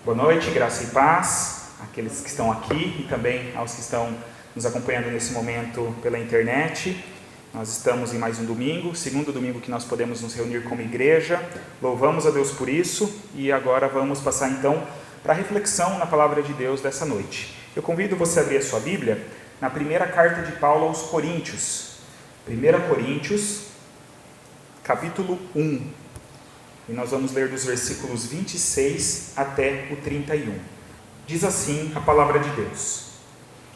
Boa noite, graça e paz àqueles que estão aqui e também aos que estão nos acompanhando nesse momento pela internet. Nós estamos em mais um domingo, segundo domingo que nós podemos nos reunir como igreja. Louvamos a Deus por isso e agora vamos passar então para a reflexão na palavra de Deus dessa noite. Eu convido você a abrir a sua Bíblia na primeira carta de Paulo aos Coríntios. 1 Coríntios, capítulo 1. E nós vamos ler dos versículos 26 até o 31. Diz assim a palavra de Deus: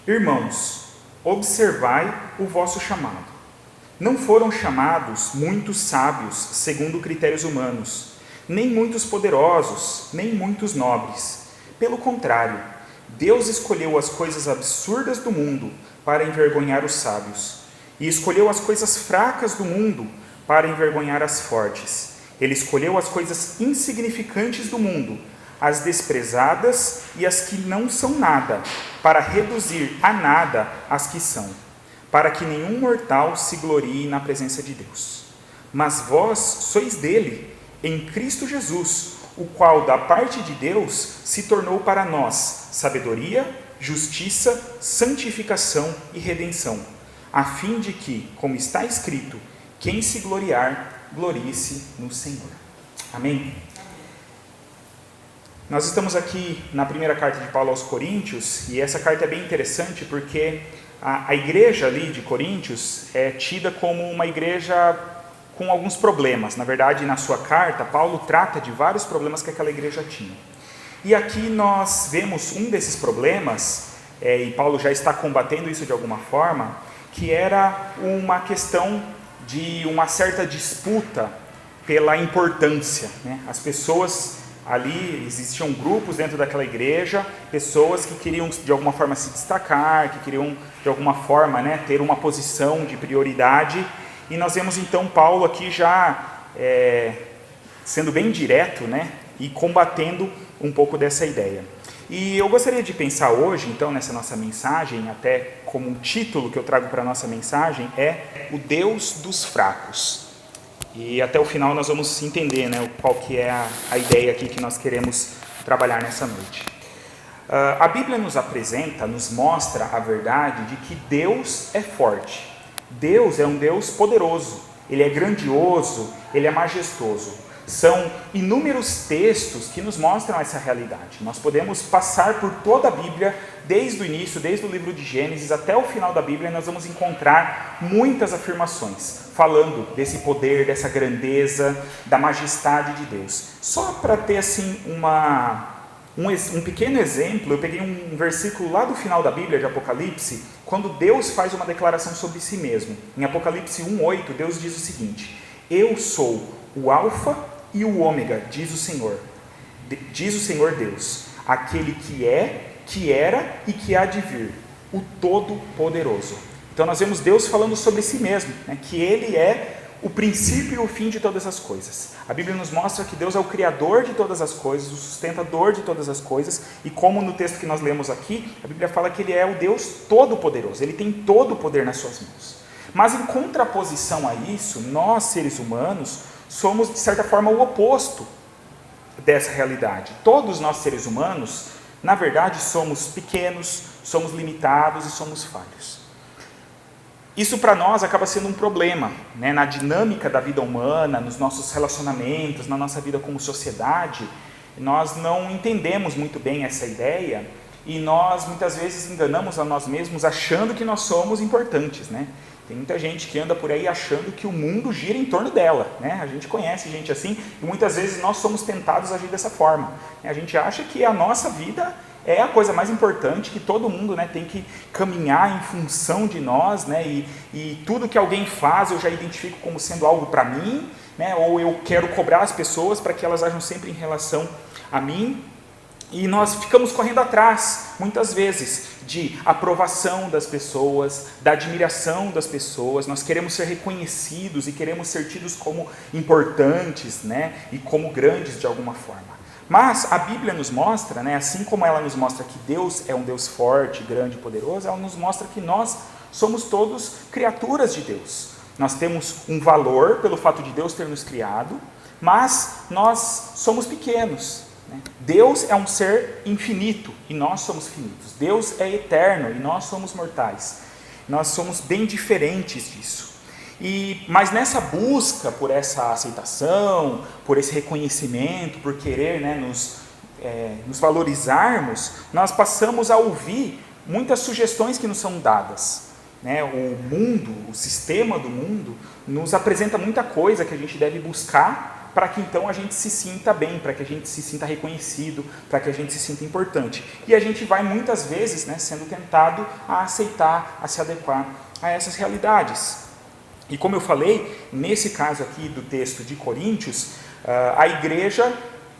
Irmãos, observai o vosso chamado. Não foram chamados muitos sábios segundo critérios humanos, nem muitos poderosos, nem muitos nobres. Pelo contrário, Deus escolheu as coisas absurdas do mundo para envergonhar os sábios, e escolheu as coisas fracas do mundo para envergonhar as fortes. Ele escolheu as coisas insignificantes do mundo, as desprezadas e as que não são nada, para reduzir a nada as que são, para que nenhum mortal se glorie na presença de Deus. Mas vós sois dele, em Cristo Jesus, o qual da parte de Deus se tornou para nós sabedoria, justiça, santificação e redenção, a fim de que, como está escrito, quem se gloriar, glorie-se no Senhor. Amém? Nós estamos aqui na primeira carta de Paulo aos Coríntios, e essa carta é bem interessante porque a igreja ali de Coríntios é tida como uma igreja com alguns problemas. Na verdade, na sua carta, Paulo trata de vários problemas que aquela igreja tinha. E aqui nós vemos um desses problemas, e Paulo já está combatendo isso de alguma forma, que era uma questão de uma certa disputa pela importância, né? As pessoas ali, existiam grupos dentro daquela igreja, pessoas que queriam de alguma forma se destacar, que queriam de alguma forma, né, ter uma posição de prioridade, e nós vemos então Paulo aqui já sendo bem direto, né, e combatendo um pouco dessa ideia. E eu gostaria de pensar hoje, então, nessa nossa mensagem, até como um título que eu trago para a nossa mensagem, é o Deus dos fracos. E até o final nós vamos entender, né, qual que é a ideia aqui que nós queremos trabalhar nessa noite. A Bíblia nos apresenta, nos mostra a verdade de que Deus é forte. Deus é um Deus poderoso, Ele é grandioso, Ele é majestoso. São inúmeros textos que nos mostram essa realidade. Nós podemos passar por toda a Bíblia, desde o início, desde o livro de Gênesis até o final da Bíblia, nós vamos encontrar muitas afirmações falando desse poder, dessa grandeza, da majestade de Deus. Só para ter assim um pequeno exemplo, eu peguei um versículo lá do final da Bíblia, de Apocalipse, quando Deus faz uma declaração sobre si mesmo. Em Apocalipse 1:8, Deus diz o seguinte: Eu sou o Alfa e o Ômega, diz o Senhor Deus, aquele que é, que era e que há de vir, o Todo-Poderoso. Então nós vemos Deus falando sobre si mesmo, né, que Ele é o princípio e o fim de todas as coisas. A Bíblia nos mostra que Deus é o Criador de todas as coisas, o sustentador de todas as coisas, e como no texto que nós lemos aqui, a Bíblia fala que Ele é o Deus Todo-Poderoso, Ele tem todo o poder nas suas mãos. Mas em contraposição a isso, nós seres humanos somos de certa forma o oposto dessa realidade. Todos nós seres humanos, na verdade, somos pequenos, somos limitados e somos falhos. Isso para nós acaba sendo um problema, né? Na dinâmica da vida humana, nos nossos relacionamentos, na nossa vida como sociedade, nós não entendemos muito bem essa ideia e nós muitas vezes enganamos a nós mesmos achando que nós somos importantes, né? Tem muita gente que anda por aí achando que o mundo gira em torno dela, né? A gente conhece gente assim e muitas vezes nós somos tentados a agir dessa forma. A gente acha que a nossa vida é a coisa mais importante, que todo mundo, né, tem que caminhar em função de nós, né? E tudo que alguém faz eu já identifico como sendo algo para mim, né? Ou eu quero cobrar as pessoas para que elas ajam sempre em relação a mim. E nós ficamos correndo atrás, muitas vezes, de aprovação das pessoas, da admiração das pessoas. Nós queremos ser reconhecidos e queremos ser tidos como importantes, né? E como grandes de alguma forma. Mas a Bíblia nos mostra, né? Assim como ela nos mostra que Deus é um Deus forte, grande e poderoso, ela nos mostra que nós somos todos criaturas de Deus. Nós temos um valor pelo fato de Deus ter nos criado, mas nós somos pequenos. né? Deus é um ser infinito e nós somos finitos. Deus é eterno e nós somos mortais. Nós somos bem diferentes disso. Mas nessa busca por essa aceitação, por esse reconhecimento, por querer, né, nos valorizarmos, nós passamos a ouvir muitas sugestões que nos são dadas, né? O mundo, o sistema do mundo, nos apresenta muita coisa que a gente deve buscar para que então a gente se sinta bem, para que a gente se sinta reconhecido, para que a gente se sinta importante. E a gente vai muitas vezes, né, sendo tentado a aceitar, a se adequar a essas realidades. E como eu falei, nesse caso aqui do texto de Coríntios, a igreja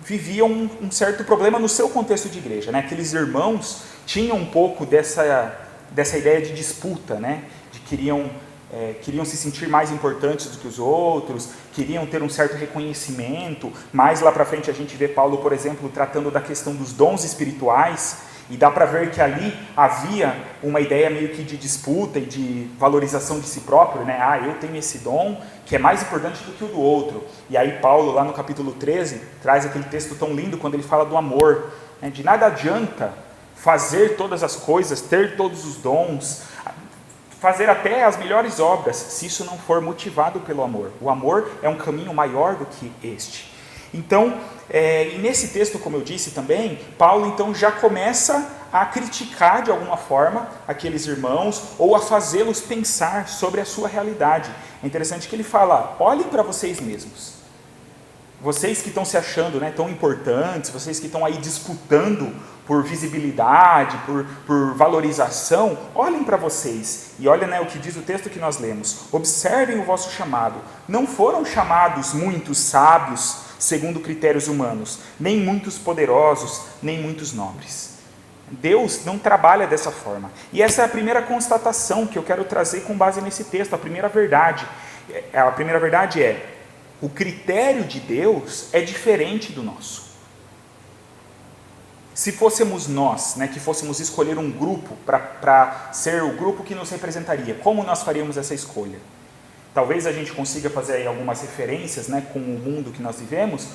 vivia um certo problema no seu contexto de igreja, né? Aqueles irmãos tinham um pouco dessa ideia de disputa, né? De queriam se sentir mais importantes do que os outros, queriam ter um certo reconhecimento. Mais lá para frente a gente vê Paulo, por exemplo, tratando da questão dos dons espirituais, e dá para ver que ali havia uma ideia meio que de disputa e de valorização de si próprio, né? Eu tenho esse dom que é mais importante do que o do outro. E aí Paulo, lá no capítulo 13, traz aquele texto tão lindo quando ele fala do amor, né? De nada adianta fazer todas as coisas, ter todos os dons, fazer até as melhores obras, se isso não for motivado pelo amor. O amor é um caminho maior do que este. Então, e nesse texto, como eu disse também, Paulo então já começa a criticar de alguma forma aqueles irmãos ou a fazê-los pensar sobre a sua realidade. É interessante que ele fala: olhem para vocês mesmos. Vocês que estão se achando, né, tão importantes, vocês que estão aí disputando por visibilidade, por valorização, olhem para vocês. E olha, né, o que diz o texto que nós lemos. Observem o vosso chamado. Não foram chamados muitos sábios, segundo critérios humanos, nem muitos poderosos, nem muitos nobres. Deus não trabalha dessa forma. E essa é a primeira constatação que eu quero trazer com base nesse texto, a primeira verdade. A primeira verdade é: o critério de Deus é diferente do nosso. Se fôssemos nós, né, que fôssemos escolher um grupo para ser o grupo que nos representaria, como nós faríamos essa escolha? Talvez a gente consiga fazer aí algumas referências, né, com o mundo que nós vivemos,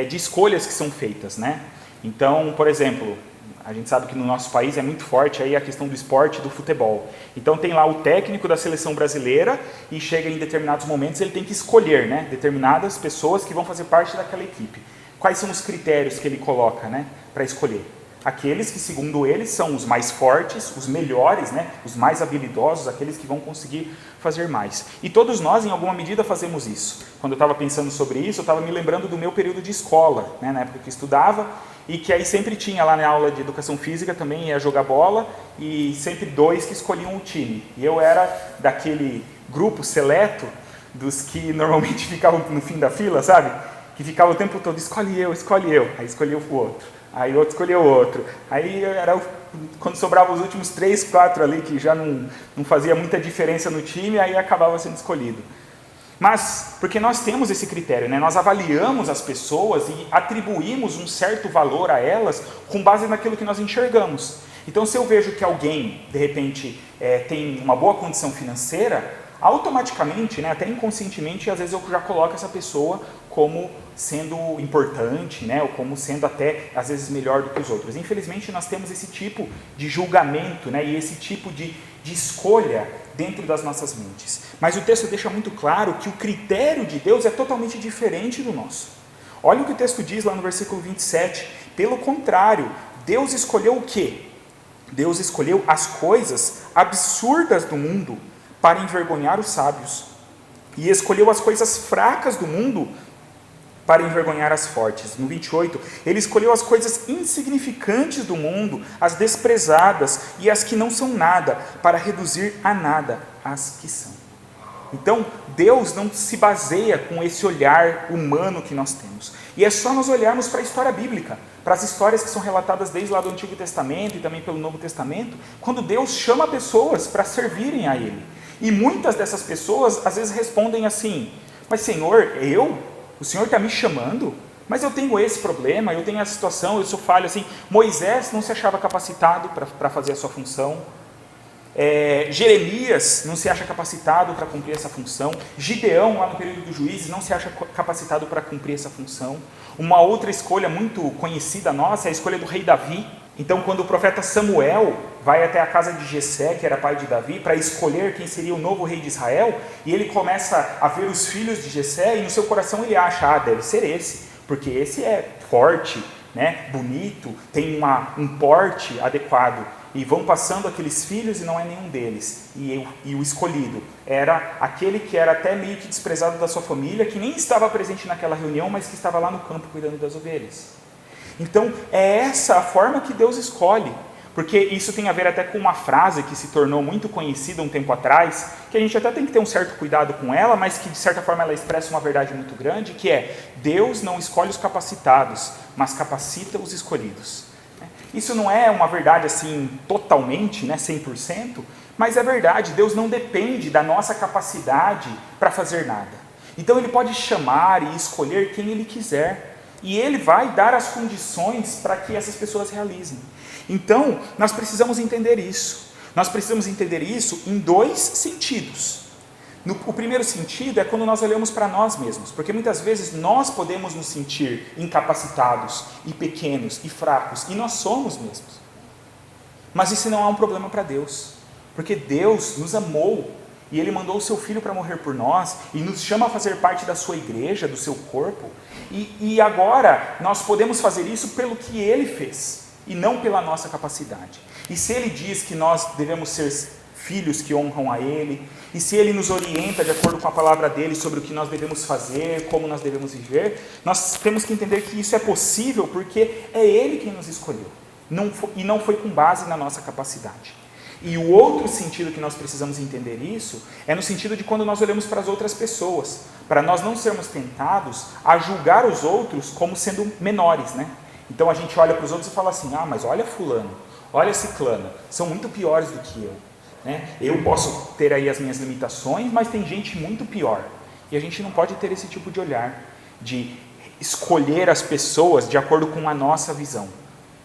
de escolhas que são feitas, né? Então, por exemplo, a gente sabe que no nosso país é muito forte aí a questão do esporte, do futebol. Então tem lá o técnico da seleção brasileira e chega em determinados momentos ele tem que escolher, né, determinadas pessoas que vão fazer parte daquela equipe. Quais são os critérios que ele coloca, né, para escolher? Aqueles que, segundo ele, são os mais fortes, os melhores, né, os mais habilidosos, aqueles que vão conseguir fazer mais. E todos nós, em alguma medida, fazemos isso. Quando eu estava pensando sobre isso, eu estava me lembrando do meu período de escola, né, na época que estudava, e que aí sempre tinha lá na aula de educação física, também ia jogar bola, e sempre dois que escolhiam o time. E eu era daquele grupo seleto, dos que normalmente ficavam no fim da fila, sabe? Que ficava o tempo todo, escolhe eu, aí escolhia o outro. Aí o outro escolheu outro. Aí era quando sobravam os últimos 3, 4 ali, que já não fazia muita diferença no time, aí acabava sendo escolhido. Mas, porque nós temos esse critério, né? Nós avaliamos as pessoas e atribuímos um certo valor a elas com base naquilo que nós enxergamos. Então, se eu vejo que alguém, de repente, tem uma boa condição financeira, automaticamente, né, até inconscientemente, às vezes eu já coloco essa pessoa como sendo importante, né, ou como sendo até, às vezes, melhor do que os outros. Infelizmente, nós temos esse tipo de julgamento, né, e esse tipo de escolha dentro das nossas mentes. Mas o texto deixa muito claro que o critério de Deus é totalmente diferente do nosso. Olha o que o texto diz lá no versículo 27. Pelo contrário, Deus escolheu o quê? Deus escolheu as coisas absurdas do mundo para envergonhar os sábios, e escolheu as coisas fracas do mundo para envergonhar as fortes. No 28, ele escolheu as coisas insignificantes do mundo, as desprezadas e as que não são nada, para reduzir a nada as que são. Então, Deus não se baseia com esse olhar humano que nós temos. E é só nós olharmos para a história bíblica, para as histórias que são relatadas desde lá do Antigo Testamento e também pelo Novo Testamento, quando Deus chama pessoas para servirem a Ele. E muitas dessas pessoas, às vezes, respondem assim: mas Senhor, o Senhor está me chamando? Mas eu tenho esse problema, eu tenho essa situação, eu sou falho assim. Moisés não se achava capacitado para fazer a sua função. Jeremias não se acha capacitado para cumprir essa função. Gideão, lá no período dos Juízes, não se acha capacitado para cumprir essa função. Uma outra escolha muito conhecida nossa é a escolha do rei Davi. Então, quando o profeta Samuel vai até a casa de Jessé, que era pai de Davi, para escolher quem seria o novo rei de Israel, e ele começa a ver os filhos de Jessé, e no seu coração ele acha, deve ser esse, porque esse é forte, né, bonito, tem um porte adequado. E vão passando aqueles filhos e não é nenhum deles. E o escolhido era aquele que era até meio que desprezado da sua família, que nem estava presente naquela reunião, mas que estava lá no campo cuidando das ovelhas. Então, é essa a forma que Deus escolhe. Porque isso tem a ver até com uma frase que se tornou muito conhecida um tempo atrás, que a gente até tem que ter um certo cuidado com ela, mas que de certa forma ela expressa uma verdade muito grande, que é: Deus não escolhe os capacitados, mas capacita os escolhidos. Isso não é uma verdade assim totalmente, 100%, mas é verdade. Deus não depende da nossa capacidade para fazer nada. Então Ele pode chamar e escolher quem Ele quiser, e Ele vai dar as condições para que essas pessoas realizem. Então, nós precisamos entender isso. Nós precisamos entender isso em dois sentidos. O primeiro sentido é quando nós olhamos para nós mesmos, porque muitas vezes nós podemos nos sentir incapacitados e pequenos e fracos, e nós somos mesmos. Mas isso não é um problema para Deus, porque Deus nos amou e Ele mandou o seu Filho para morrer por nós e nos chama a fazer parte da sua igreja, do seu corpo, e agora nós podemos fazer isso pelo que Ele fez e não pela nossa capacidade. E se Ele diz que nós devemos ser filhos que honram a Ele, e se Ele nos orienta de acordo com a palavra dEle sobre o que nós devemos fazer, como nós devemos viver, nós temos que entender que isso é possível porque é Ele quem nos escolheu, e não foi com base na nossa capacidade. E o outro sentido que nós precisamos entender isso é no sentido de quando nós olhamos para as outras pessoas, para nós não sermos tentados a julgar os outros como sendo menores, Então a gente olha para os outros e fala assim: mas olha fulano, olha ciclana, são muito piores do que eu. Eu posso ter aí as minhas limitações, mas tem gente muito pior. E a gente não pode ter esse tipo de olhar, de escolher as pessoas de acordo com a nossa visão.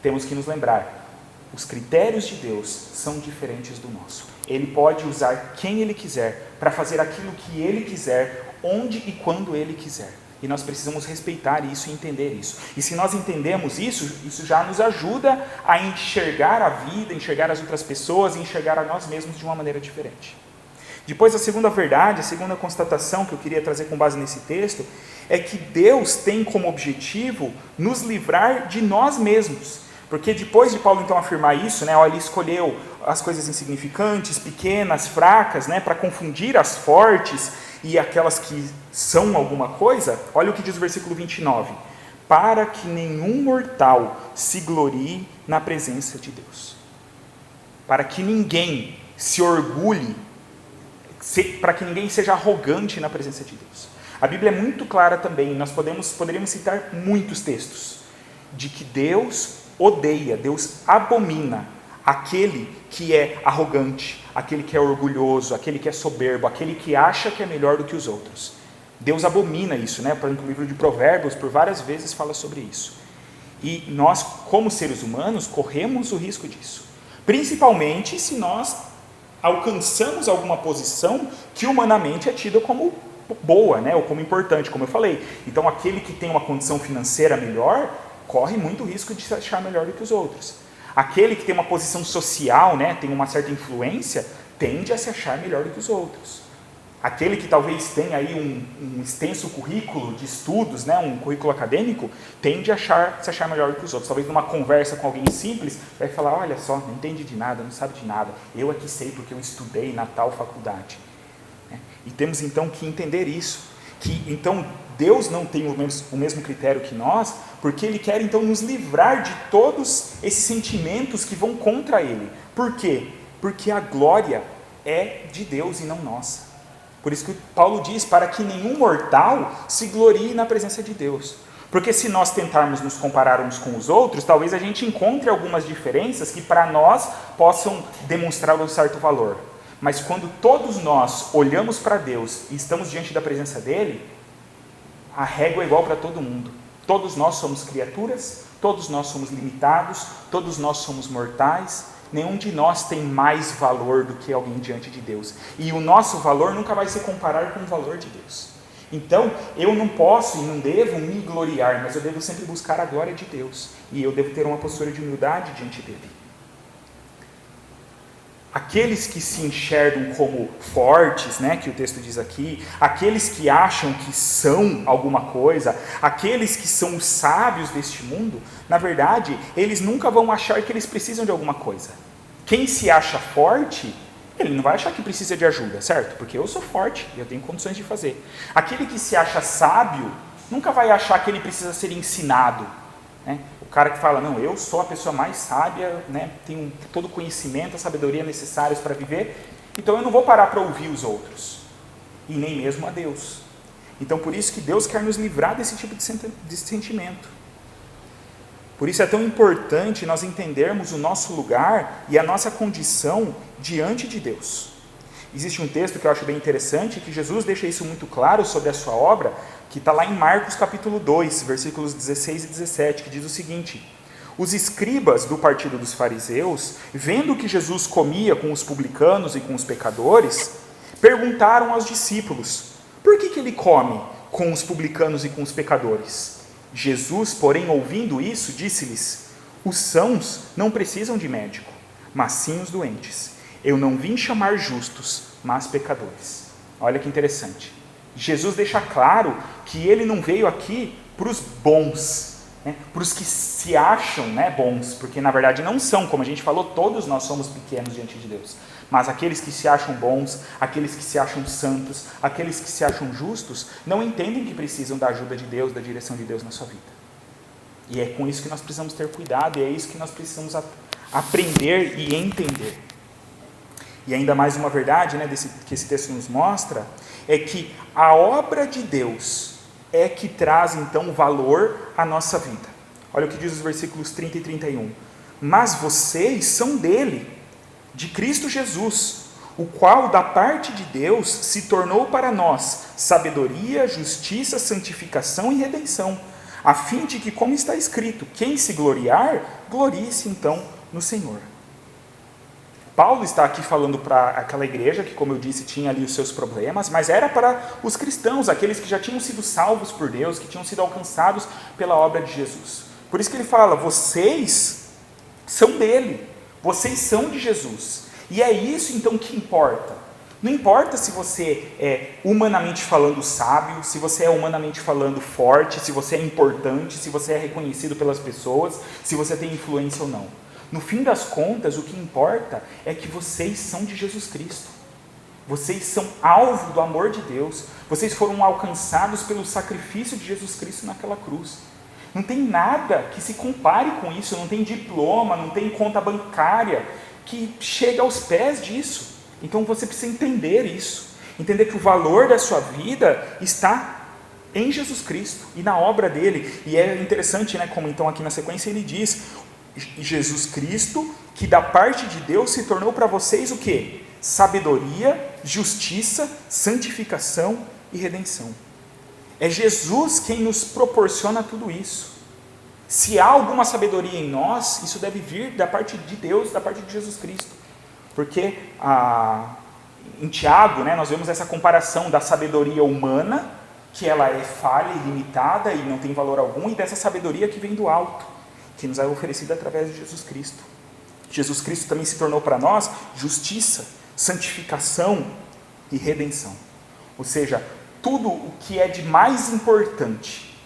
Temos que nos lembrar, os critérios de Deus são diferentes do nosso. Ele pode usar quem Ele quiser, para fazer aquilo que Ele quiser, onde e quando Ele quiser. E nós precisamos respeitar isso e entender isso. E se nós entendemos isso, isso já nos ajuda a enxergar a vida, enxergar as outras pessoas e enxergar a nós mesmos de uma maneira diferente. Depois, a segunda verdade, a segunda constatação que eu queria trazer com base nesse texto, é que Deus tem como objetivo nos livrar de nós mesmos. Porque depois de Paulo então afirmar isso, ele escolheu as coisas insignificantes, pequenas, fracas, para confundir as fortes e aquelas que são alguma coisa. Olha o que diz o versículo 29. Para que nenhum mortal se glorie na presença de Deus. Para que ninguém se orgulhe, para que ninguém seja arrogante na presença de Deus. A Bíblia é muito clara também, nós poderíamos citar muitos textos, de que Deus odeia, Deus abomina aquele que é arrogante, aquele que é orgulhoso, aquele que é soberbo, aquele que acha que é melhor do que os outros. Deus abomina isso, Por exemplo, o livro de Provérbios, por várias vezes, fala sobre isso. E nós, como seres humanos, corremos o risco disso. Principalmente se nós alcançamos alguma posição que humanamente é tida como boa, ou como importante, como eu falei. Então, aquele que tem uma condição financeira melhor, corre muito risco de se achar melhor do que os outros. Aquele que tem uma posição social, tem uma certa influência, tende a se achar melhor do que os outros. Aquele que talvez tenha aí um extenso currículo de estudos, um currículo acadêmico, tende a se achar melhor do que os outros. Talvez numa conversa com alguém simples, vai falar: olha só, não entende de nada, não sabe de nada, eu é que sei porque eu estudei na tal faculdade. E temos então que entender isso, que então Deus não tem o mesmo critério que nós, porque Ele quer então nos livrar de todos esses sentimentos que vão contra Ele. Por quê? Porque a glória é de Deus e não nossa. Por isso que Paulo diz: para que nenhum mortal se glorie na presença de Deus. Porque se nós tentarmos nos comparar uns com os outros, talvez a gente encontre algumas diferenças que para nós possam demonstrar um certo valor. Mas quando todos nós olhamos para Deus e estamos diante da presença dEle, a régua é igual para todo mundo. Todos nós somos criaturas, todos nós somos limitados, todos nós somos mortais, nenhum de nós tem mais valor do que alguém diante de Deus. E o nosso valor nunca vai se comparar com o valor de Deus. Então, eu não posso e não devo me gloriar, mas eu devo sempre buscar a glória de Deus. E eu devo ter uma postura de humildade diante dele. Aqueles que se enxergam como fortes, né, que o texto diz aqui, aqueles que acham que são alguma coisa, aqueles que são os sábios deste mundo, na verdade, eles nunca vão achar que eles precisam de alguma coisa. Quem se acha forte, ele não vai achar que precisa de ajuda, certo? Porque eu sou forte e eu tenho condições de fazer. Aquele que se acha sábio, nunca vai achar que ele precisa ser ensinado, né? O cara que fala, não, eu sou a pessoa mais sábia, né? Tenho todo o conhecimento, a sabedoria necessários para viver, então eu não vou parar para ouvir os outros, e nem mesmo a Deus. Então por isso que Deus quer nos livrar desse tipo de sentimento. Por isso é tão importante nós entendermos o nosso lugar e a nossa condição diante de Deus. Existe um texto que eu acho bem interessante, que Jesus deixa isso muito claro sobre a sua obra, que está lá em Marcos capítulo 2, versículos 16 e 17, que diz o seguinte: os escribas do partido dos fariseus, vendo que Jesus comia com os publicanos e com os pecadores, perguntaram aos discípulos, por que ele come com os publicanos e com os pecadores? Jesus, porém, ouvindo isso, disse-lhes, os sãos não precisam de médico, mas sim os doentes. Eu não vim chamar justos, mas pecadores. Olha que interessante. Jesus deixa claro que ele não veio aqui para os bons, né? Para os que se acham, né, bons, porque na verdade não são, como a gente falou, todos nós somos pequenos diante de Deus. Mas aqueles que se acham bons, aqueles que se acham santos, aqueles que se acham justos, não entendem que precisam da ajuda de Deus, da direção de Deus na sua vida. E é com isso que nós precisamos ter cuidado, e é isso que nós precisamos aprender e entender. E ainda mais uma verdade, né, que esse texto nos mostra, é que a obra de Deus é que traz então valor à nossa vida. Olha o que diz os versículos 30 e 31. Mas vocês são dele, de Cristo Jesus, o qual da parte de Deus se tornou para nós sabedoria, justiça, santificação e redenção, a fim de que, como está escrito, quem se gloriar, glorie-se então no Senhor. Paulo está aqui falando para aquela igreja que, como eu disse, tinha ali os seus problemas, mas era para os cristãos, aqueles que já tinham sido salvos por Deus, que tinham sido alcançados pela obra de Jesus. Por isso que ele fala, vocês são dele, vocês são de Jesus. E é isso então que importa. Não importa se você é humanamente falando sábio, se você é humanamente falando forte, se você é importante, se você é reconhecido pelas pessoas, se você tem influência ou não. No fim das contas, o que importa é que vocês são de Jesus Cristo. Vocês são alvo do amor de Deus. Vocês foram alcançados pelo sacrifício de Jesus Cristo naquela cruz. Não tem nada que se compare com isso, não tem diploma, não tem conta bancária que chegue aos pés disso. Então você precisa entender isso. Entender que o valor da sua vida está em Jesus Cristo e na obra dele. E é interessante, né, como então aqui na sequência ele diz, Jesus Cristo, que da parte de Deus se tornou para vocês o quê? Sabedoria, justiça, santificação e redenção. É Jesus quem nos proporciona tudo isso. Se há alguma sabedoria em nós, isso deve vir da parte de Deus, da parte de Jesus Cristo. Porque em Tiago, né, nós vemos essa comparação da sabedoria humana, que ela é falha e limitada e não tem valor algum, e dessa sabedoria que vem do alto, que nos é oferecida através de Jesus Cristo. Jesus Cristo também se tornou para nós justiça, santificação e redenção. Ou seja, tudo o que é de mais importante,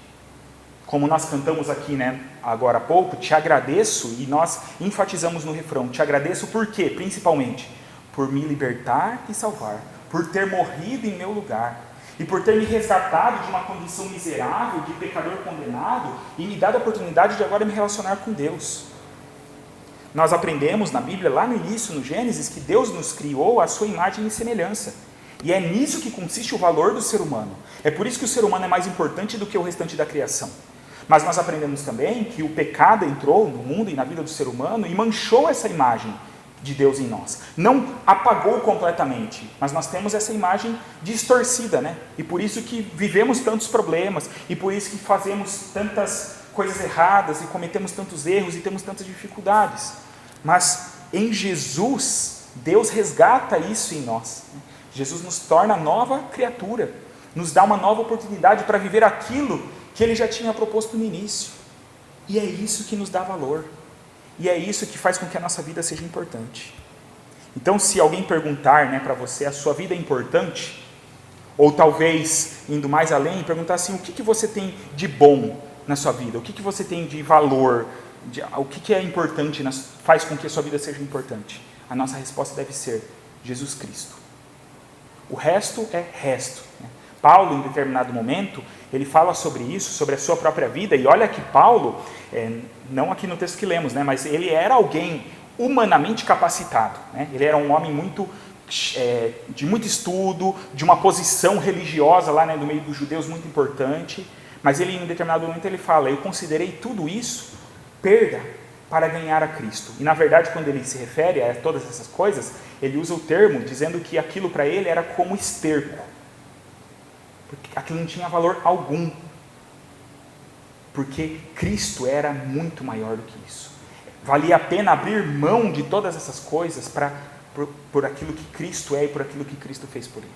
como nós cantamos aqui, né, agora há pouco, te agradeço, e nós enfatizamos no refrão, te agradeço por quê? Principalmente, por me libertar e salvar, por ter morrido em meu lugar, e por ter me resgatado de uma condição miserável, de pecador condenado, e me dado a oportunidade de agora me relacionar com Deus. Nós aprendemos na Bíblia, lá no início, no Gênesis, que Deus nos criou à sua imagem e semelhança. E é nisso que consiste o valor do ser humano. É por isso que o ser humano é mais importante do que o restante da criação. Mas nós aprendemos também que o pecado entrou no mundo e na vida do ser humano e manchou essa imagem de Deus em nós. Não apagou completamente, mas nós temos essa imagem distorcida, né? E por isso que vivemos tantos problemas, e por isso que fazemos tantas coisas erradas, e cometemos tantos erros, e temos tantas dificuldades. Mas em Jesus, Deus resgata isso em nós. Jesus nos torna nova criatura, nos dá uma nova oportunidade para viver aquilo que Ele já tinha proposto no início. E é isso que nos dá valor. E é isso que faz com que a nossa vida seja importante. Então, se alguém perguntar, né, para você, a sua vida é importante? Ou talvez, indo mais além, perguntar assim, o que você tem de bom na sua vida? O que você tem de valor? O que é importante, faz com que a sua vida seja importante? A nossa resposta deve ser Jesus Cristo. O resto é resto. Né? Paulo, em determinado momento, ele fala sobre isso, sobre a sua própria vida, e olha que Paulo, não aqui no texto que lemos, né, mas ele era alguém humanamente capacitado. Né? Ele era um homem de muito estudo, de uma posição religiosa lá, né, no meio dos judeus muito importante, mas ele, em determinado momento, ele fala, eu considerei tudo isso perda para ganhar a Cristo. E na verdade, quando ele se refere a todas essas coisas, ele usa o termo dizendo que aquilo para ele era como esterco, porque aquilo não tinha valor algum, porque Cristo era muito maior do que isso. Valia a pena abrir mão de todas essas coisas por aquilo que Cristo é e por aquilo que Cristo fez por ele.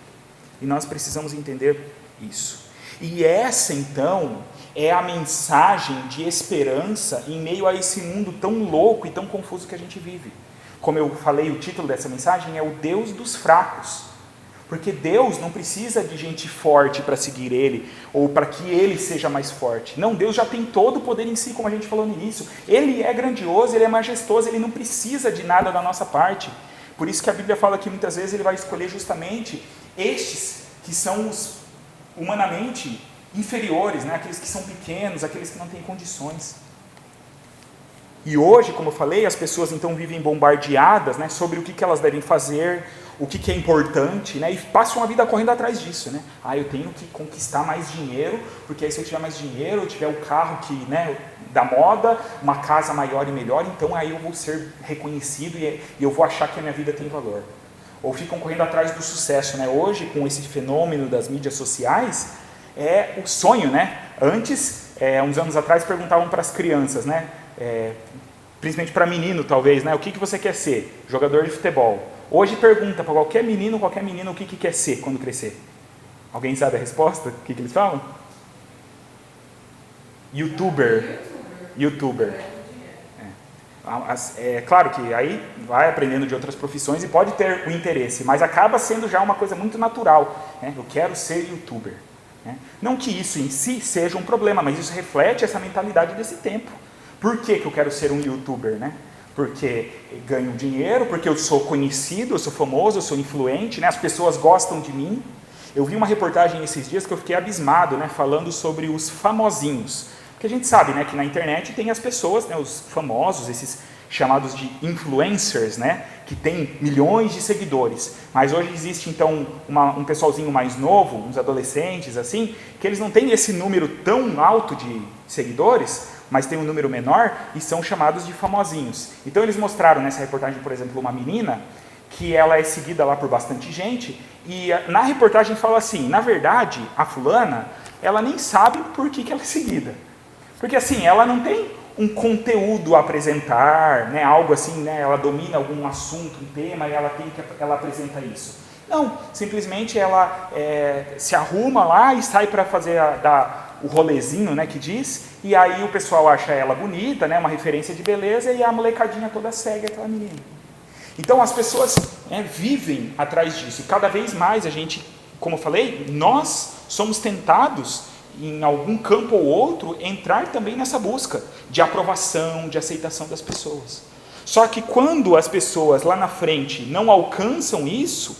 E nós precisamos entender isso. E essa, então, é a mensagem de esperança em meio a esse mundo tão louco e tão confuso que a gente vive. Como eu falei, o título dessa mensagem é o Deus dos fracos. Porque Deus não precisa de gente forte para seguir Ele, ou para que Ele seja mais forte. Não, Deus já tem todo o poder em si, como a gente falou no início. Ele é grandioso, Ele é majestoso, Ele não precisa de nada da nossa parte. Por isso que a Bíblia fala que muitas vezes Ele vai escolher justamente estes que são os humanamente inferiores, né? Aqueles que são pequenos, aqueles que não têm condições. E hoje, como eu falei, as pessoas então vivem bombardeadas, né, sobre o que elas devem fazer, o que é importante, né, e passam a vida correndo atrás disso. Né? Eu tenho que conquistar mais dinheiro, porque aí se eu tiver mais dinheiro, eu tiver o carro que, né, da moda, uma casa maior e melhor, então aí eu vou ser reconhecido e eu vou achar que a minha vida tem valor. Ou ficam correndo atrás do sucesso. Né? Hoje, com esse fenômeno das mídias sociais, é o sonho. Né? Antes, uns anos atrás, perguntavam para as crianças, né? Principalmente para menino talvez, né? O que você quer ser? Jogador de futebol. Hoje pergunta para qualquer menino o que quer ser quando crescer. Alguém sabe a resposta? O que eles falam? YouTuber. É claro que aí vai aprendendo de outras profissões e pode ter o interesse, mas acaba sendo já uma coisa muito natural. Né? Eu quero ser YouTuber. Né? Não que isso em si seja um problema, mas isso reflete essa mentalidade desse tempo. Por que eu quero ser um YouTuber? Né? Porque ganho dinheiro, porque eu sou conhecido, eu sou famoso, eu sou influente, né? As pessoas gostam de mim. Eu vi uma reportagem esses dias que eu fiquei abismado, né? Falando sobre os famosinhos. Porque a gente sabe, né, que na internet tem as pessoas, né, os famosos, esses chamados de influencers, né, que tem milhões de seguidores. Mas hoje existe então um pessoalzinho mais novo, uns adolescentes assim, que eles não têm esse número tão alto de seguidores, mas tem um número menor e são chamados de famosinhos. Então eles mostraram nessa reportagem, por exemplo, uma menina que ela é seguida lá por bastante gente e na reportagem fala assim, na verdade, a fulana, ela nem sabe por que ela é seguida. Porque assim, ela não tem um conteúdo a apresentar, né, algo assim, né, ela domina algum assunto, um tema e ela apresenta isso. Não, simplesmente ela se arruma lá e sai para fazer o rolezinho, né, que diz, e aí o pessoal acha ela bonita, né, uma referência de beleza, e a molecadinha toda segue aquela menina. Então as pessoas vivem atrás disso, e cada vez mais a gente, como eu falei, nós somos tentados, em algum campo ou outro, entrar também nessa busca de aprovação, de aceitação das pessoas. Só que quando as pessoas lá na frente não alcançam isso,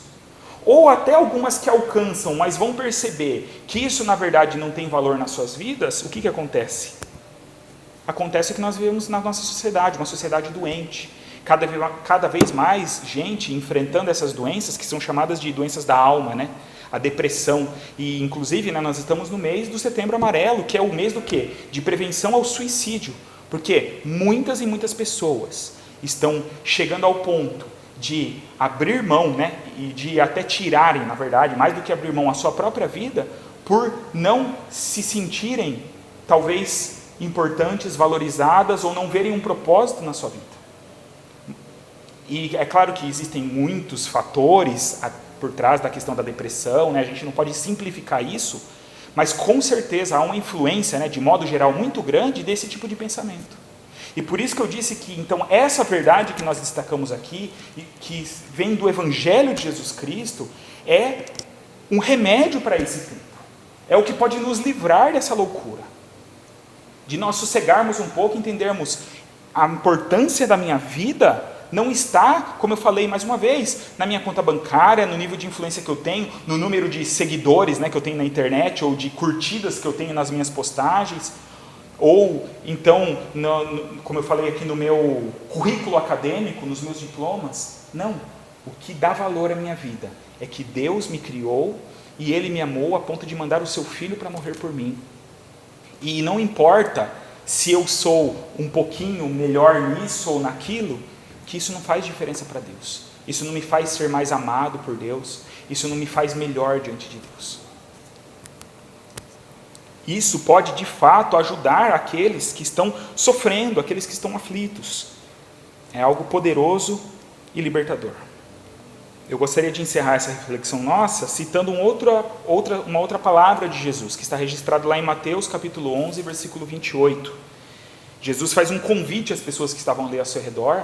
ou até algumas que alcançam, mas vão perceber que isso na verdade não tem valor nas suas vidas, o que acontece? Acontece que nós vivemos na nossa sociedade, uma sociedade doente. Cada vez mais gente enfrentando essas doenças que são chamadas de doenças da alma, né? A depressão, e inclusive, né, nós estamos no mês do Setembro Amarelo, que é o mês do quê? De prevenção ao suicídio, porque muitas e muitas pessoas estão chegando ao ponto de abrir mão, né, e de até tirarem, na verdade, mais do que abrir mão, a sua própria vida, por não se sentirem, talvez, importantes, valorizadas, ou não verem um propósito na sua vida. E é claro que existem muitos fatores por trás da questão da depressão, né? A gente não pode simplificar isso, mas com certeza há uma influência, né, de modo geral, muito grande desse tipo de pensamento. E por isso que eu disse que, então, essa verdade que nós destacamos aqui, que vem do Evangelho de Jesus Cristo, é um remédio para esse tempo. É o que pode nos livrar dessa loucura. De nós sossegarmos um pouco, entendermos a importância da minha vida não está, como eu falei mais uma vez, na minha conta bancária, no nível de influência que eu tenho, no número de seguidores, né, que eu tenho na internet, ou de curtidas que eu tenho nas minhas postagens, ou então, como eu falei aqui, no meu currículo acadêmico, nos meus diplomas. Não, o que dá valor à minha vida é que Deus me criou e Ele me amou a ponto de mandar o seu Filho para morrer por mim. E não importa se eu sou um pouquinho melhor nisso ou naquilo, que isso não faz diferença para Deus. Isso não me faz ser mais amado por Deus. Isso não me faz melhor diante de Deus. Isso pode, de fato, ajudar aqueles que estão sofrendo, aqueles que estão aflitos. É algo poderoso e libertador. Eu gostaria de encerrar essa reflexão nossa citando uma outra palavra de Jesus, que está registrada lá em Mateus capítulo 11, versículo 28. Jesus faz um convite às pessoas que estavam ali ao seu redor,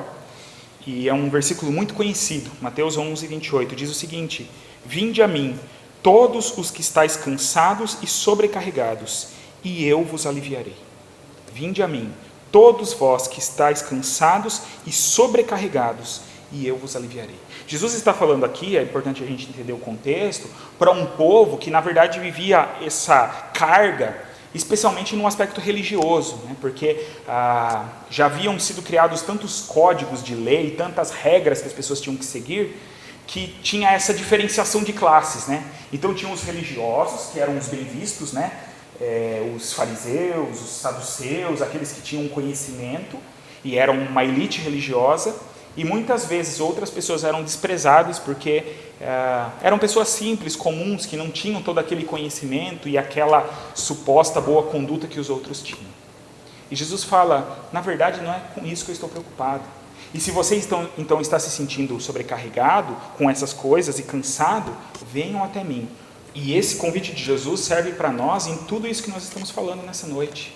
e é um versículo muito conhecido. Mateus 11, 28, diz o seguinte: vinde a mim, todos os que estáis cansados e sobrecarregados, e eu vos aliviarei. Vinde a mim, todos vós que estáis cansados e sobrecarregados, e eu vos aliviarei. Jesus está falando aqui, é importante a gente entender o contexto, para um povo que na verdade vivia essa carga, especialmente no aspecto religioso, né? Porque já haviam sido criados tantos códigos de lei, tantas regras que as pessoas tinham que seguir, que tinha essa diferenciação de classes, né? Então tinham os religiosos, que eram os bem vistos, né? Os fariseus, os saduceus, aqueles que tinham conhecimento e eram uma elite religiosa, e muitas vezes outras pessoas eram desprezadas porque eram pessoas simples, comuns, que não tinham todo aquele conhecimento e aquela suposta boa conduta que os outros tinham. E Jesus fala, na verdade não é com isso que eu estou preocupado. E se você então está se sentindo sobrecarregado com essas coisas e cansado, venham até mim. E esse convite de Jesus serve para nós em tudo isso que nós estamos falando nessa noite.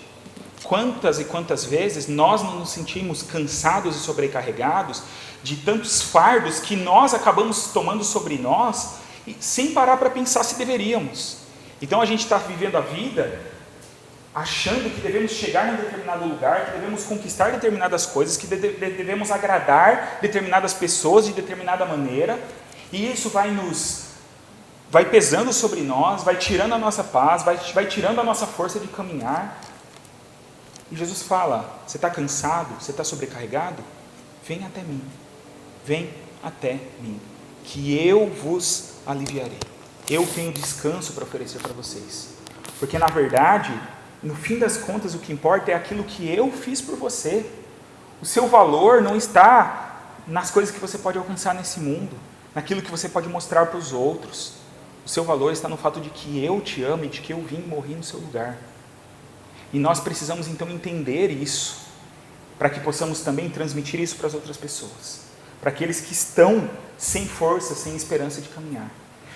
Quantas e quantas vezes nós não nos sentimos cansados e sobrecarregados de tantos fardos que nós acabamos tomando sobre nós, sem parar para pensar se deveríamos. Então a gente está vivendo a vida achando que devemos chegar em determinado lugar, que devemos conquistar determinadas coisas, que devemos agradar determinadas pessoas de determinada maneira, e isso vai pesando sobre nós, vai tirando a nossa paz, vai tirando a nossa força de caminhar. E Jesus fala, você está cansado, você está sobrecarregado? Vem até mim, vem até mim, que eu vos aliviarei. Eu tenho descanso para oferecer para vocês, porque na verdade, no fim das contas, o que importa é aquilo que eu fiz por você. O seu valor não está nas coisas que você pode alcançar nesse mundo, naquilo que você pode mostrar para os outros. O seu valor está no fato de que eu te amo e de que eu vim morrer no seu lugar. E nós precisamos então entender isso, para que possamos também transmitir isso para as outras pessoas, para aqueles que estão sem força, sem esperança de caminhar.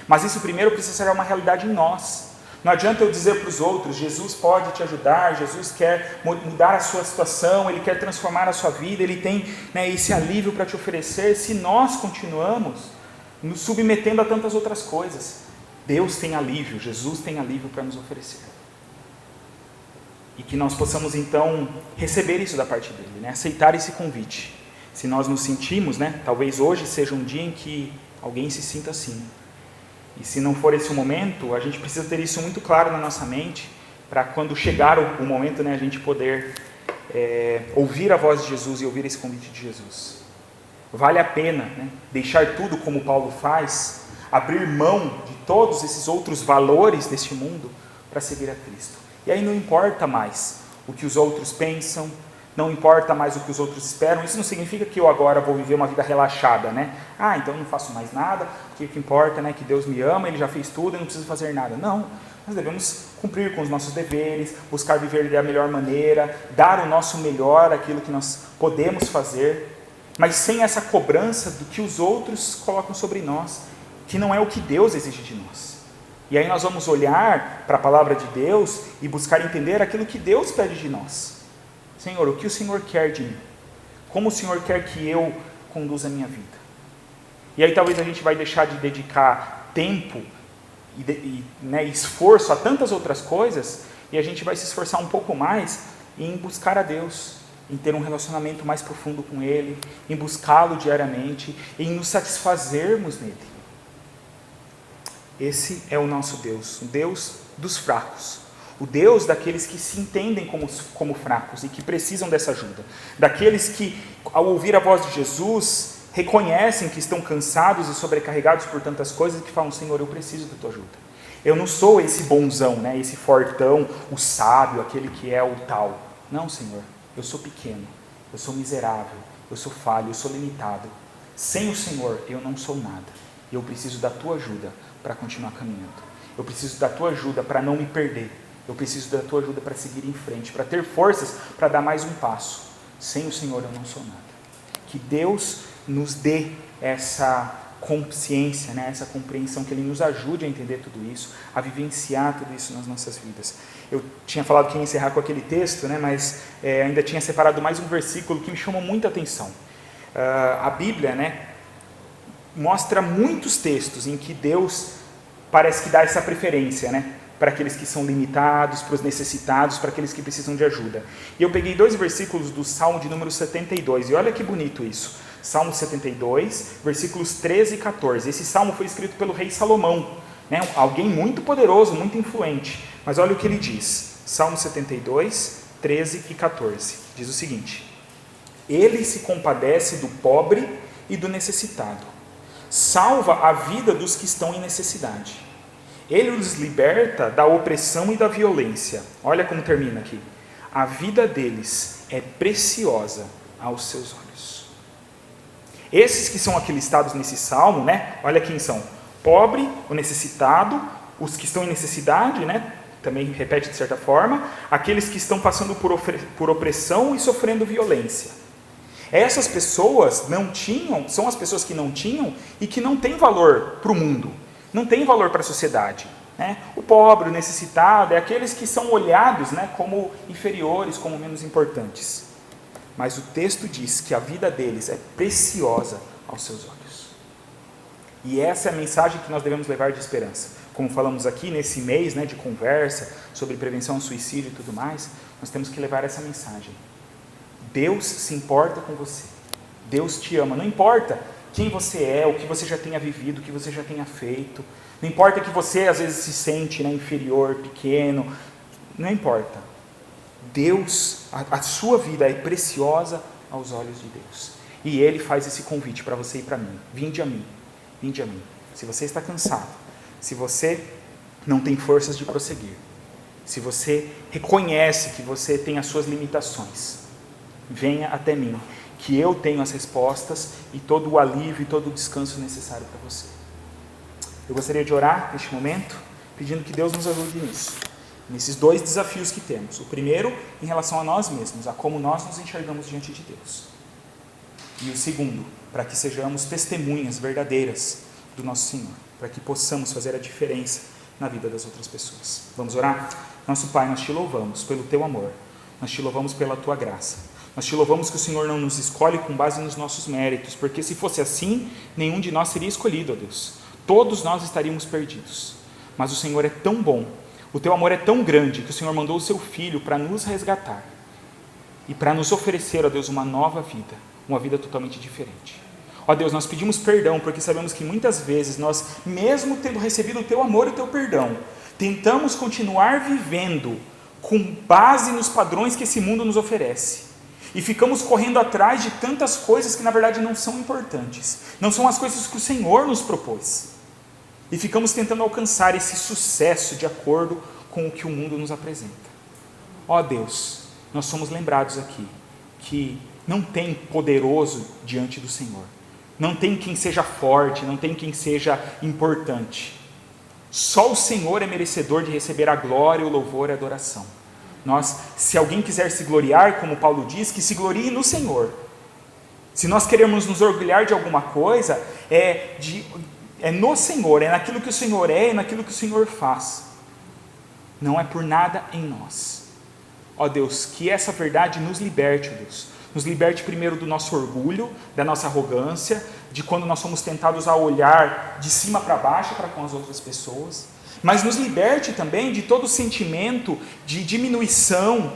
Mas isso primeiro precisa ser uma realidade em nós. Não adianta eu dizer para os outros, Jesus pode te ajudar, Jesus quer mudar a sua situação, Ele quer transformar a sua vida, Ele tem, né, esse alívio para te oferecer, se nós continuamos nos submetendo a tantas outras coisas. Deus tem alívio, Jesus tem alívio para nos oferecer. E que nós possamos então receber isso da parte dele, né? Aceitar esse convite. Se nós nos sentimos, né? Talvez hoje seja um dia em que alguém se sinta assim. E se não for esse o momento, a gente precisa ter isso muito claro na nossa mente, para quando chegar o momento, né, a gente poder ouvir a voz de Jesus e ouvir esse convite de Jesus. Vale a pena, né, deixar tudo como Paulo faz, abrir mão de todos esses outros valores deste mundo para seguir a Cristo. E aí não importa mais o que os outros pensam, não importa mais o que os outros esperam. Isso não significa que eu agora vou viver uma vida relaxada, né? Então eu não faço mais nada, porque o que importa, né, é que Deus me ama, Ele já fez tudo, eu não preciso fazer nada. Não, nós devemos cumprir com os nossos deveres, buscar viver da melhor maneira, dar o nosso melhor, aquilo que nós podemos fazer, mas sem essa cobrança do que os outros colocam sobre nós, que não é o que Deus exige de nós. E aí nós vamos olhar para a palavra de Deus e buscar entender aquilo que Deus pede de nós. Senhor, o que o Senhor quer de mim? Como o Senhor quer que eu conduza a minha vida? E aí talvez a gente vai deixar de dedicar tempo e esforço a tantas outras coisas, e a gente vai se esforçar um pouco mais em buscar a Deus, em ter um relacionamento mais profundo com Ele, em buscá-lo diariamente, em nos satisfazermos nele. Esse é o nosso Deus, o Deus dos fracos, o Deus daqueles que se entendem como fracos e que precisam dessa ajuda, daqueles que, ao ouvir a voz de Jesus, reconhecem que estão cansados e sobrecarregados por tantas coisas e que falam, Senhor, eu preciso da tua ajuda. Eu não sou esse bonzão, esse fortão, o sábio, aquele que é o tal. Não, Senhor, eu sou pequeno, eu sou miserável, eu sou falho, eu sou limitado. Sem o Senhor, eu não sou nada. E eu preciso da tua ajuda para continuar caminhando. Eu preciso da tua ajuda para não me perder. Eu preciso da tua ajuda para seguir em frente, para ter forças para dar mais um passo. Sem o Senhor, eu não sou nada. Que Deus nos dê essa consciência, essa compreensão, que Ele nos ajude a entender tudo isso, a vivenciar tudo isso nas nossas vidas. Eu tinha falado que ia encerrar com aquele texto, mas ainda tinha separado mais um versículo que me chamou muita atenção. A Bíblia, mostra muitos textos em que Deus parece que dá essa preferência, para aqueles que são limitados, para os necessitados, para aqueles que precisam de ajuda. E eu peguei 2 versículos do Salmo de número 72, e olha que bonito isso. Salmo 72, versículos 13 e 14. Esse salmo foi escrito pelo rei Salomão, alguém muito poderoso, muito influente. Mas olha o que ele diz. Salmo 72, 13 e 14. Diz o seguinte: Ele se compadece do pobre e do necessitado. Salva a vida dos que estão em necessidade. Ele os liberta da opressão e da violência. Olha como termina aqui. A vida deles é preciosa aos seus olhos. Esses que são aqui listados nesse salmo, olha quem são: pobre, o necessitado, os que estão em necessidade, também repete de certa forma, aqueles que estão passando por opressão e sofrendo violência. Essas pessoas são as pessoas que não tinham e que não têm valor para o mundo, não têm valor para a sociedade. O pobre, o necessitado, é aqueles que são olhados como inferiores, como menos importantes. Mas o texto diz que a vida deles é preciosa aos seus olhos. E essa é a mensagem que nós devemos levar de esperança. Como falamos aqui nesse mês de conversa sobre prevenção ao suicídio e tudo mais, nós temos que levar essa mensagem. Deus se importa com você. Deus te ama. Não importa quem você é, o que você já tenha vivido, o que você já tenha feito. Não importa que você às vezes se sente inferior, pequeno. Não importa. Deus, a sua vida é preciosa aos olhos de Deus. E Ele faz esse convite para você e para mim. Vinde a mim. Vinde a mim. Se você está cansado, se você não tem forças de prosseguir, se você reconhece que você tem as suas limitações, venha até mim, que eu tenho as respostas e todo o alívio e todo o descanso necessário para você. Eu gostaria de orar neste momento, pedindo que Deus nos ajude nisso, nesses 2 desafios que temos. O primeiro, em relação a nós mesmos, a como nós nos enxergamos diante de Deus. E o segundo, para que sejamos testemunhas verdadeiras do nosso Senhor, para que possamos fazer a diferença na vida das outras pessoas. Vamos orar? Nosso Pai, nós te louvamos pelo teu amor, nós te louvamos pela tua graça, nós te louvamos que o Senhor não nos escolhe com base nos nossos méritos, porque se fosse assim, nenhum de nós seria escolhido, ó Deus. Todos nós estaríamos perdidos. Mas o Senhor é tão bom, o teu amor é tão grande, que o Senhor mandou o seu Filho para nos resgatar e para nos oferecer, ó Deus, uma nova vida, uma vida totalmente diferente. Ó Deus, nós pedimos perdão, porque sabemos que muitas vezes nós, mesmo tendo recebido o teu amor e o teu perdão, tentamos continuar vivendo com base nos padrões que esse mundo nos oferece. E ficamos correndo atrás de tantas coisas que na verdade não são importantes. Não são as coisas que o Senhor nos propôs. E ficamos tentando alcançar esse sucesso de acordo com o que o mundo nos apresenta. Ó Deus, nós somos lembrados aqui que não tem poderoso diante do Senhor. Não tem quem seja forte, não tem quem seja importante. Só o Senhor é merecedor de receber a glória, o louvor e a adoração. Se alguém quiser se gloriar, como Paulo diz, que se glorie no Senhor. Se nós queremos nos orgulhar de alguma coisa, é no Senhor, é naquilo que o Senhor é, naquilo que o Senhor faz. Não é por nada em nós. Ó Deus, que essa verdade nos liberte, ó Deus. Nos liberte primeiro do nosso orgulho, da nossa arrogância, de quando nós somos tentados a olhar de cima para baixo para com as outras pessoas. Mas nos liberte também de todo sentimento de diminuição,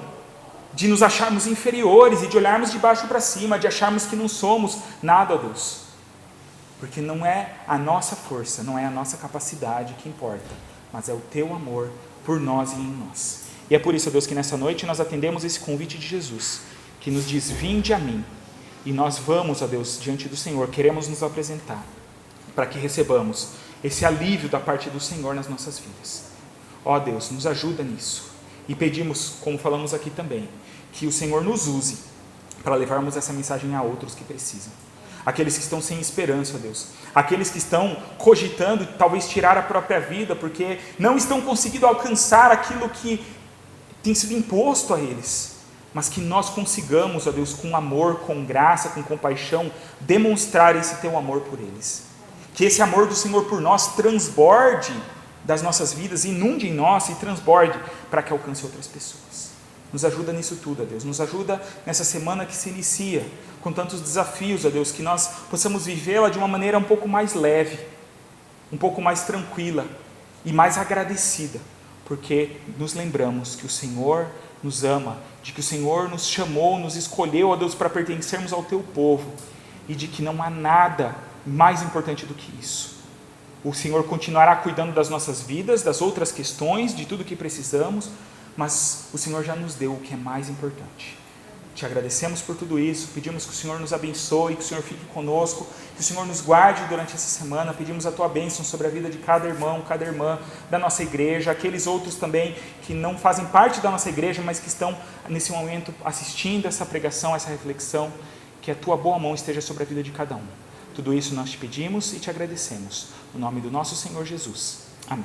de nos acharmos inferiores e de olharmos de baixo para cima, de acharmos que não somos nada, ó Deus. Porque não é a nossa força, não é a nossa capacidade que importa, mas é o Teu amor por nós e em nós. E é por isso, ó Deus, que nessa noite nós atendemos esse convite de Jesus, que nos diz: vinde a mim. E nós vamos, ó Deus, diante do Senhor, queremos nos apresentar, para que recebamos esse alívio da parte do Senhor nas nossas vidas. Ó Deus, nos ajuda nisso. E pedimos, como falamos aqui também, que o Senhor nos use para levarmos essa mensagem a outros que precisam. Aqueles que estão sem esperança, ó Deus. Aqueles que estão cogitando talvez tirar a própria vida, porque não estão conseguindo alcançar aquilo que tem sido imposto a eles. Mas que nós consigamos, ó Deus, com amor, com graça, com compaixão, demonstrar esse Teu amor por eles. Que esse amor do Senhor por nós transborde das nossas vidas, inunde em nós e transborde para que alcance outras pessoas. Nos ajuda nisso tudo, ó Deus. Nos ajuda nessa semana que se inicia, com tantos desafios, ó Deus, que nós possamos vivê-la de uma maneira um pouco mais leve, um pouco mais tranquila e mais agradecida, porque nos lembramos que o Senhor nos ama, de que o Senhor nos chamou, nos escolheu, ó Deus, para pertencermos ao Teu povo, e de que não há nada mais importante do que isso. O Senhor continuará cuidando das nossas vidas, das outras questões, de tudo que precisamos, mas o Senhor já nos deu o que é mais importante. Te agradecemos por tudo isso, pedimos que o Senhor nos abençoe, que o Senhor fique conosco, que o Senhor nos guarde durante essa semana. Pedimos a Tua bênção sobre a vida de cada irmão, cada irmã da nossa igreja, aqueles outros também que não fazem parte da nossa igreja, mas que estão nesse momento assistindo essa pregação, essa reflexão. Que a Tua boa mão esteja sobre a vida de cada um. Tudo isso nós te pedimos e te agradecemos. No nome do nosso Senhor Jesus. Amém.